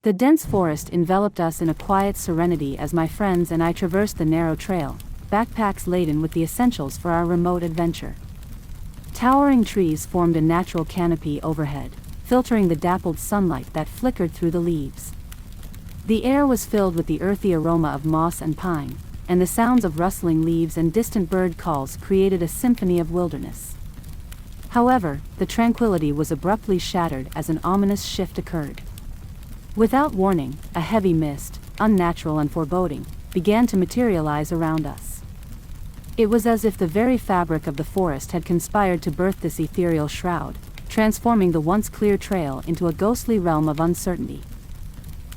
The dense forest enveloped us in a quiet serenity as my friends and I traversed the narrow trail, backpacks laden with the essentials for our remote adventure. Towering trees formed a natural canopy overhead, filtering the dappled sunlight that flickered through the leaves. The air was filled with the earthy aroma of moss and pine, and the sounds of rustling leaves and distant bird calls created a symphony of wilderness. However, the tranquility was abruptly shattered as an ominous shift occurred. Without warning, a heavy mist, unnatural and foreboding, began to materialize around us. It was as if the very fabric of the forest had conspired to birth this ethereal shroud, transforming the once clear trail into a ghostly realm of uncertainty.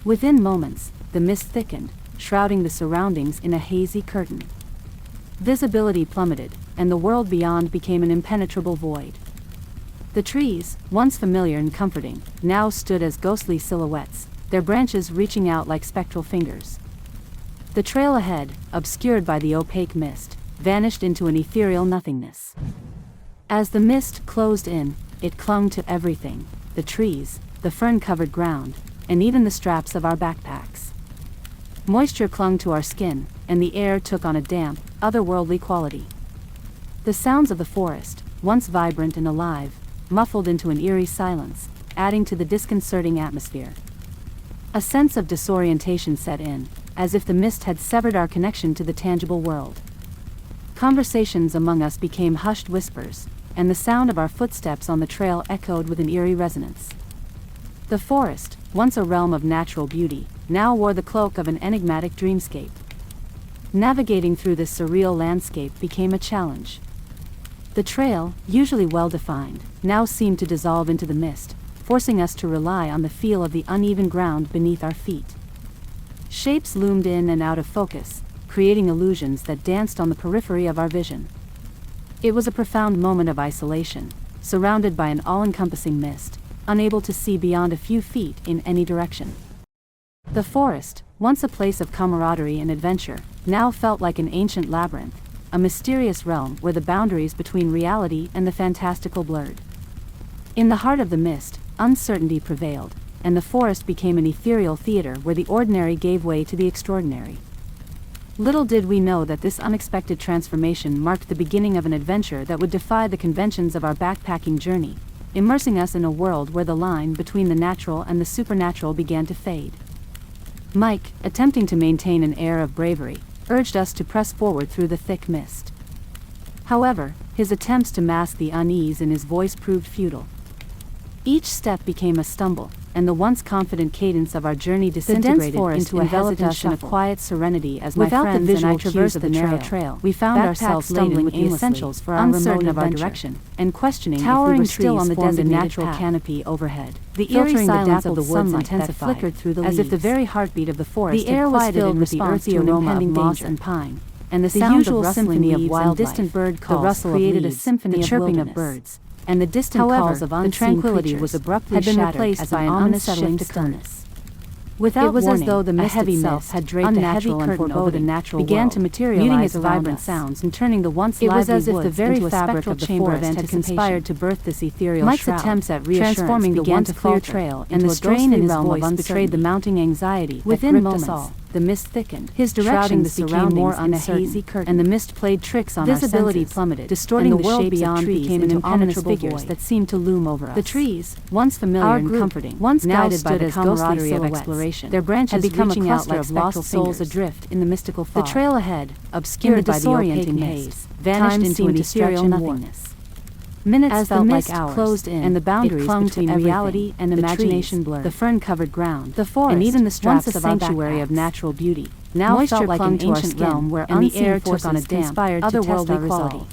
Within moments, the mist thickened, shrouding the surroundings in a hazy curtain. Visibility plummeted, and the world beyond became an impenetrable void. The trees, once familiar and comforting, now stood as ghostly silhouettes, their branches reaching out like spectral fingers. The trail ahead, obscured by the opaque mist, vanished into an ethereal nothingness. As the mist closed in, it clung to everything: the trees, the fern-covered ground, and even the straps of our backpacks. Moisture clung to our skin, and the air took on a damp, otherworldly quality. The sounds of the forest, once vibrant and alive, muffled into an eerie silence, adding to the disconcerting atmosphere. A sense of disorientation set in, as if the mist had severed our connection to the tangible world. Conversations among us became hushed whispers, and the sound of our footsteps on the trail echoed with an eerie resonance. The forest, once a realm of natural beauty, now wore the cloak of an enigmatic dreamscape. Navigating through this surreal landscape became a challenge. The trail, usually well-defined, now seemed to dissolve into the mist, forcing us to rely on the feel of the uneven ground beneath our feet. Shapes loomed in and out of focus, creating illusions that danced on the periphery of our vision. It was a profound moment of isolation, surrounded by an all-encompassing mist, unable to see beyond a few feet in any direction. The forest, once a place of camaraderie and adventure, now felt like an ancient labyrinth, a mysterious realm where the boundaries between reality and the fantastical blurred. In the heart of the mist, uncertainty prevailed, and the forest became an ethereal theater where the ordinary gave way to the extraordinary. Little did we know that this unexpected transformation marked the beginning of an adventure that would defy the conventions of our backpacking journey, immersing us in a world where the line between the natural and the supernatural began to fade. Mike, attempting to maintain an air of bravery, urged us to press forward through the thick mist. However, his attempts to mask the unease in his voice proved futile. Each step became a stumble, and the once confident cadence of our journey disintegrated into a hesitant shuffle. In a quiet serenity as my friends and I traversed the narrow trail, we found ourselves stumbling with the essentials for our uncertain of our direction, and questioning towering if we were still on the designated natural canopy overhead. The eerie silence of the woods intensified, flickered through the leaves, as if the very heartbeat of the forest had quieted with the earthy aroma of moss and pine, and the usual symphony of wild distant bird calls created a symphony of chirping of birds, and the distant calls of unseen tranquility was abruptly shattered as by an unsettling stillness. Without it was warning, as though the mist itself had draped a heavy curtain over the natural began to materialize, muting its vibrant sounds and turning the once lively woods into a spectral chamber of anticipation. Had conspired to birth this ethereal Mike's shroud. Attempts at reassurance transforming the once clear trail, and the strain in his voice betrayed the mounting anxiety within moments. The mist thickened, his directions became more uncertain, and the mist played tricks on visibility our senses, plummeted, distorting and the world beyond became an impenetrable figures that seemed to loom over us. The trees, once familiar and comforting, once guided by the camaraderie of exploration, their branches had become a cluster of lost souls adrift in the mystical fog. The trail ahead, obscured by the disorienting haze, vanished into an ethereal nothingness. Minutes as felt the mist like hours, closed in, and the boundaries between reality and imagination blurred. The fern-covered ground, the forest, and even the straps of our sanctuary of natural beauty, now moisture felt like an ancient realm where the air took on a damp, otherworldly quality.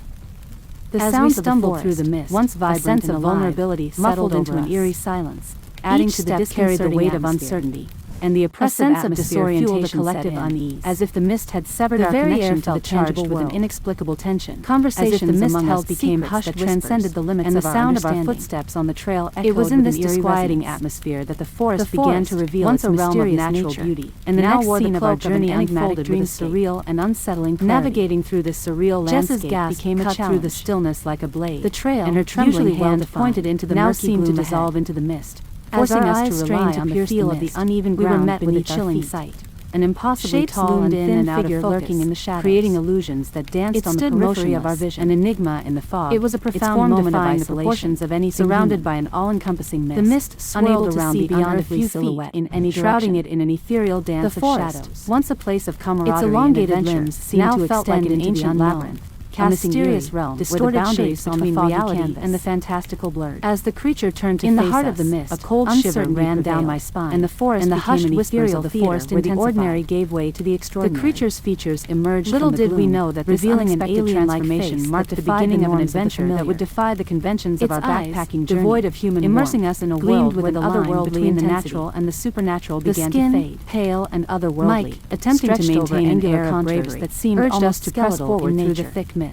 The sound stumbled through the mist, once vibrant, a sense of vulnerability settled into an eerie silence, adding to the disconcerting weight of uncertainty. And the oppressive sense of disorientation fueled a collective unease, as if the mist had severed our connection to the tangible world. With an inexplicable tension. Conversations among us became hushed that transcended the limits and the sound of our footsteps on the trail echoed. It was in this disquieting atmosphere that the forest began to reveal its mysterious natural beauty, and the next scene of our journey unfolded with a surreal and unsettling clarity. Navigating through this surreal landscape became a challenge. Through the stillness like a blade. The trail, and her trembling hand pointed into the now seemed to dissolve into the mist, forcing us to rely on the feel of the uneven ground. We were met with a chilling sight. An impossibly tall and thin figure lurking in the shadows, creating illusions that danced on the periphery of our vision, an enigma in the fog. It was a profound moment of isolation, the proportions of anything surrounded by an all-encompassing mist. The mist swirled around beyond a few silhouette in any direction, shrouding it in an ethereal dance of shadows. Once a place of camaraderie, its elongated limbs seemed to extend into an ancient labyrinth, a mysterious realm, distorted boundaries between reality and the fantastical blurred. As the creature turned to face us, in the heart of the mist, a cold shiver ran down my spine, and the forest and the hushed whispers of the forest where the ordinary gave way to the extraordinary. The creature's features emerged from the gloom. Little did we know that revealing an alien-like face marked the beginning of an adventure that would defy the conventions of our backpacking journey, devoid of human immersing us in a world where the otherworldly between the natural and the supernatural began to fade, pale and otherworldly, attempting to maintain an air of bravery that seemed almost to press forward through the thick mist.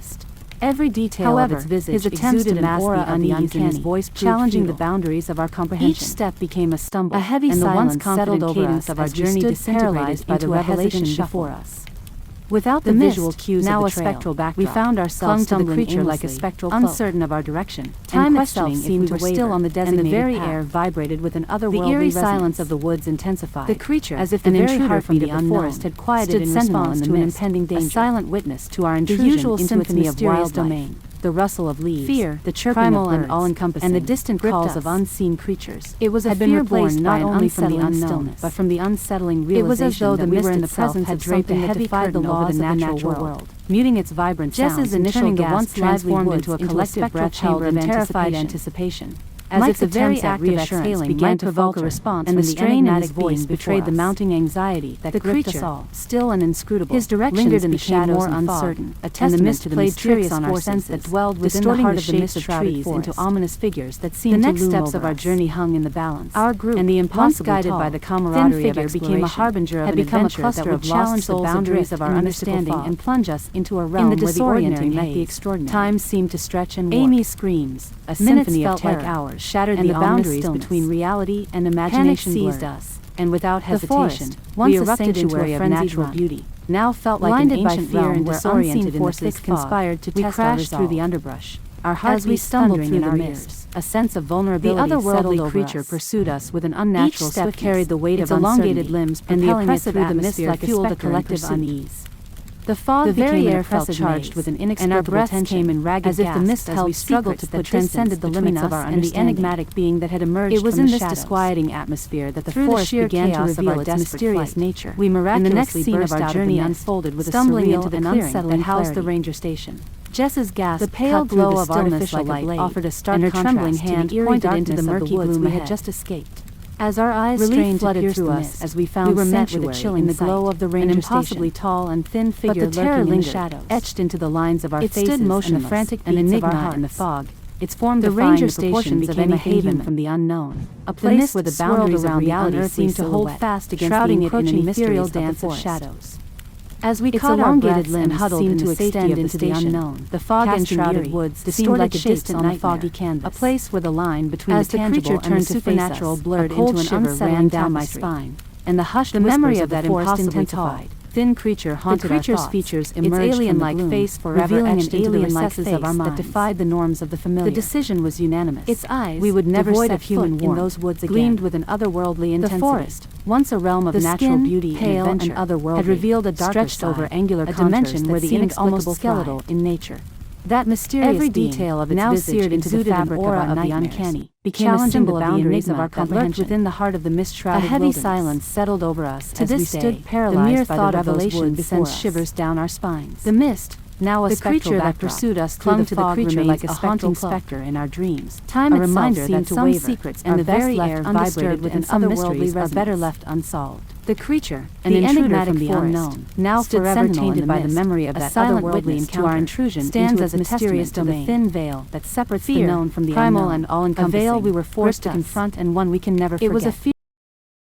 Every detail of its visage his attempts to mask the unease in his voice, challenging the boundaries of our comprehension. Each step became a stumble, a heavy and the once settled over us of our journey disintegrated by the revelation before us. Without the visual cues now of the trail, a spectral backdrop, we found ourselves to the creature like a spectral cloak, uncertain of our direction. Time itself seemed to waver, still on the designated and the very path. Air vibrated with an otherworldly the eerie silence of the woods intensified. The creature, as if the very heartbeat of the forest had quieted in response to an impending danger, a silent witness to our intrusion the usual into its mysterious domain. The rustle of leaves, fear, the chirping of birds, and all-encompassing, and the distant calls of unseen creatures. It was had been replaced not only from the unknown, but from the unsettling realization. It was as though the mist in the presence had draped a heavy curtain over the natural world, muting its vibrant sounds. Jess's initial gasp transformed into a collective breath held in terrified anticipation. As if the very act of exhaling began to provoke a response, and the strain in his voice betrayed the mounting anxiety that gripped us all. Still and inscrutable, his directions lingered in the shadows more uncertain, and the mist played tricks on our senses that dwelled within the heart of the mist of trees into ominous figures that seemed to loom over us. The next steps of our journey hung in the balance. Our group, and the impossibly guided by the camaraderie of exploration, became a harbinger of an adventure that would challenge the boundaries of our understanding and plunge us into a realm where the ordinary met the extraordinary. Time seemed to stretch and warp. Amy's screams, a symphony of terror, hours, shattered the boundaries between reality and imagination. Panic seized us, and without hesitation, we erupted into a natural beauty. Now felt like blinded an ancient by fear and disoriented forces conspired to test our resolve. We crashed through the underbrush. Our hearts as we stumbled through the mist, a sense of vulnerability. The otherworldly creature pursued us with an unnatural swiftness. Each step carried the weight of elongated limbs, and the oppressive atmosphere fueled a collective unease. The fog became air felt charged with an inexplicable tension, came in ragged as if the mist held struggled to put transcended the limits of our and the enigmatic being that had emerged from the shadows. It was in this disquieting atmosphere that the forest began to reveal its mysterious nature. We miraculously, the next scene of our journey unfolded with a surreal and unsettling that housed the ranger station. Jess's gasp, the pale glow of artificial light, offered a stark contrast, and her trembling hand pointed into the murky gloom we had just escaped. As our eyes strained flooded through us, as we found we were met with a chilling in the glow of the ranger station. An impossibly tall and thin figure lurking in the shadows, etched into the lines of our faces. It stood motionless, and the frantic beats of our heart in the fog. Its form the ranger station became a haven from the unknown, a place where the boundaries of reality seemed to hold fast against shrouding it in an ethereal dance of shadows. As we caught our breaths and huddled seemed to extend into the unknown, the fog-enshrouded woods seemed like a distant on a foggy canvas, a place where the line between the tangible and the supernatural blurred into an unsettling down my spine, and the hushed memory of that forest intensified. Thin creature haunted our thoughts. Features emerged its alien-like face forever etched into the recesses of our minds that defied the norms of the familiar. The decision was unanimous. Its eyes, its eyes, devoid of human warmth, in those woods again, gleamed with an otherworldly intensity. The forest, once a realm of natural beauty and adventure, had revealed a darker side, over angular dimension where the inexplicable skeletal in nature. That mysterious every detail of its now seared into the fabric of the uncanny, became a symbol of the boundaries of our comprehension. Within the heart of the mist-shrouded wilderness, a heavy silence settled over us as we stood paralyzed by the revelation sends shivers down our spines. The mist, now a creature that pursued us clung to the creature like a haunting specter in our dreams. Time a reminder that some secrets and the very air vibrated with an otherworldly are better left unsolved. The creature, an intruder from the unknown, now forever tainted by the memory of that otherworldly encounter, our intrusion stands as a mysterious domain, the thin veil that separates the known from the primal and all-encompassing, a veil we were forced to confront and one we can never forget. It was a